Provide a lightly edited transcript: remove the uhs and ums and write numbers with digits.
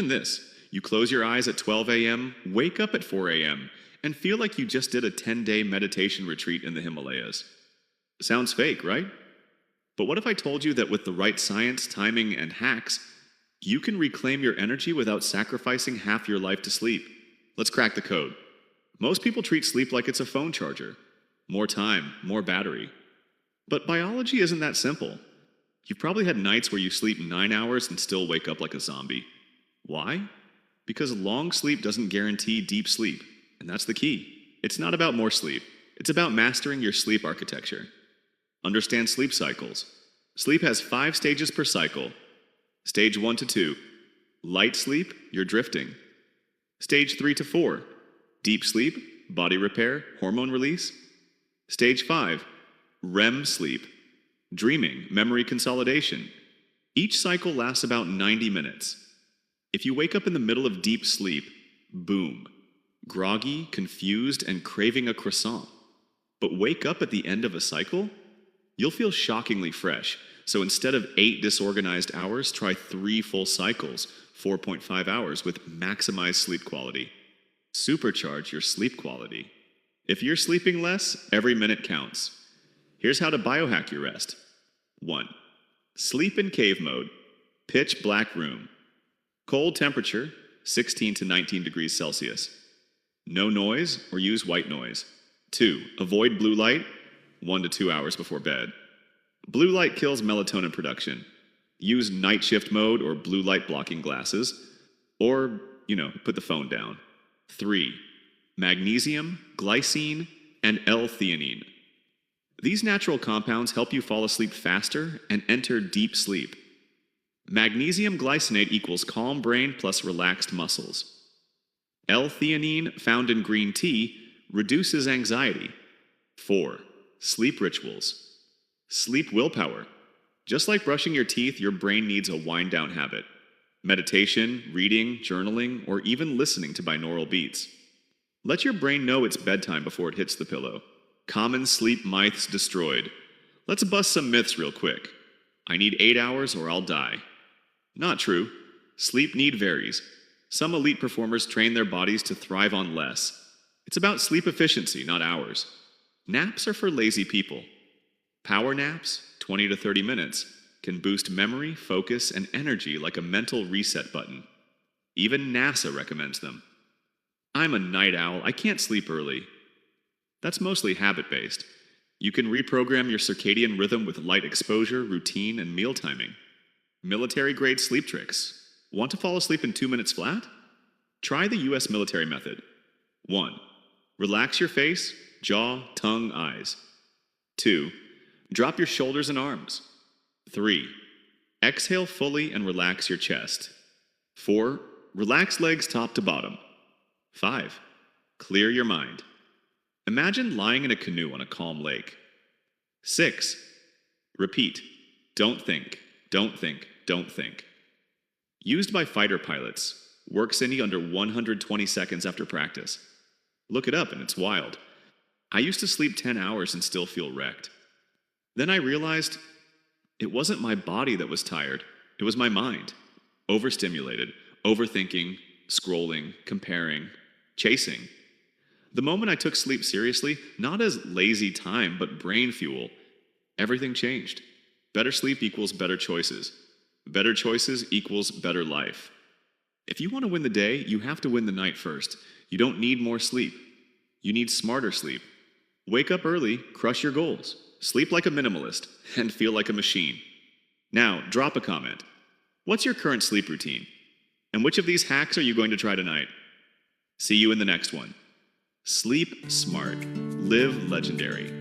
Imagine this. You close your eyes at 12 a.m., wake up at 4 a.m., and feel like you just did a 10-day meditation retreat in the Himalayas. Sounds fake, right? But what if I told you that with the right science, timing, and hacks, you can reclaim your energy without sacrificing half your life to sleep? Let's crack the code. Most people treat sleep like it's a phone charger. More time, more battery. But biology isn't that simple. You've probably had nights where you sleep 9 hours and still wake up like a zombie. Why? Because long sleep doesn't guarantee deep sleep, and that's the key. It's not about more sleep. It's about mastering your sleep architecture. Understand sleep cycles. Sleep has 5 stages per cycle. Stage 1 to 2. Light sleep, you're drifting. Stage 3 to 4. Deep sleep, body repair, hormone release. Stage 5. REM sleep. Dreaming, memory consolidation. Each cycle lasts about 90 minutes. If you wake up in the middle of deep sleep, boom. Groggy, confused, and craving a croissant. But wake up at the end of a cycle, you'll feel shockingly fresh. So instead of 8 disorganized hours, try 3 full cycles, 4.5 hours, with maximized sleep quality. Supercharge your sleep quality. If you're sleeping less, every minute counts. Here's how to biohack your rest. 1. Sleep in cave mode. Pitch black room. Cold temperature, 16 to 19 degrees Celsius. No noise or use white noise. 2. Avoid blue light, 1 to 2 hours before bed. Blue light kills melatonin production. Use night shift mode or blue light blocking glasses. Or, put the phone down. 3. Magnesium, glycine, and L-theanine. These natural compounds help you fall asleep faster and enter deep sleep. Magnesium glycinate equals calm brain plus relaxed muscles. L-theanine, found in green tea, reduces anxiety. 4. Sleep rituals. Sleep willpower. Just like brushing your teeth, your brain needs a wind-down habit. Meditation, reading, journaling, or even listening to binaural beats. Let your brain know it's bedtime before it hits the pillow. Common sleep myths destroyed. Let's bust some myths real quick. I need 8 hours or I'll die. Not true. Sleep need varies. Some elite performers train their bodies to thrive on less. It's about sleep efficiency, not hours. Naps are for lazy people. Power naps, 20 to 30 minutes, can boost memory, focus, and energy like a mental reset button. Even NASA recommends them. I'm a night owl, I can't sleep early. That's mostly habit-based. You can reprogram your circadian rhythm with light exposure, routine, and meal timing. Military-grade sleep tricks. Want to fall asleep in 2 minutes flat? Try the US military method. 1. Relax your face, jaw, tongue, eyes. 2. Drop your shoulders and arms. 3. Exhale fully and relax your chest. 4. Relax legs top to bottom. 5. Clear your mind. Imagine lying in a canoe on a calm lake. 6. Repeat. Don't think, don't think, don't think. Used by fighter pilots. Works in under 120 seconds after practice. Look it up and it's wild. I used to sleep 10 hours and still feel wrecked. Then I realized it wasn't my body that was tired. It was my mind. Overstimulated, overthinking, scrolling, comparing, chasing. The moment I took sleep seriously, not as lazy time, but brain fuel, everything changed. Better sleep equals better choices. Better choices equals better life. If you want to win the day, you have to win the night first. You don't need more sleep. You need smarter sleep. Wake up early, crush your goals. Sleep like a minimalist, and feel like a machine. Now, drop a comment. What's your current sleep routine? And which of these hacks are you going to try tonight? See you in the next one. Sleep smart. Live legendary.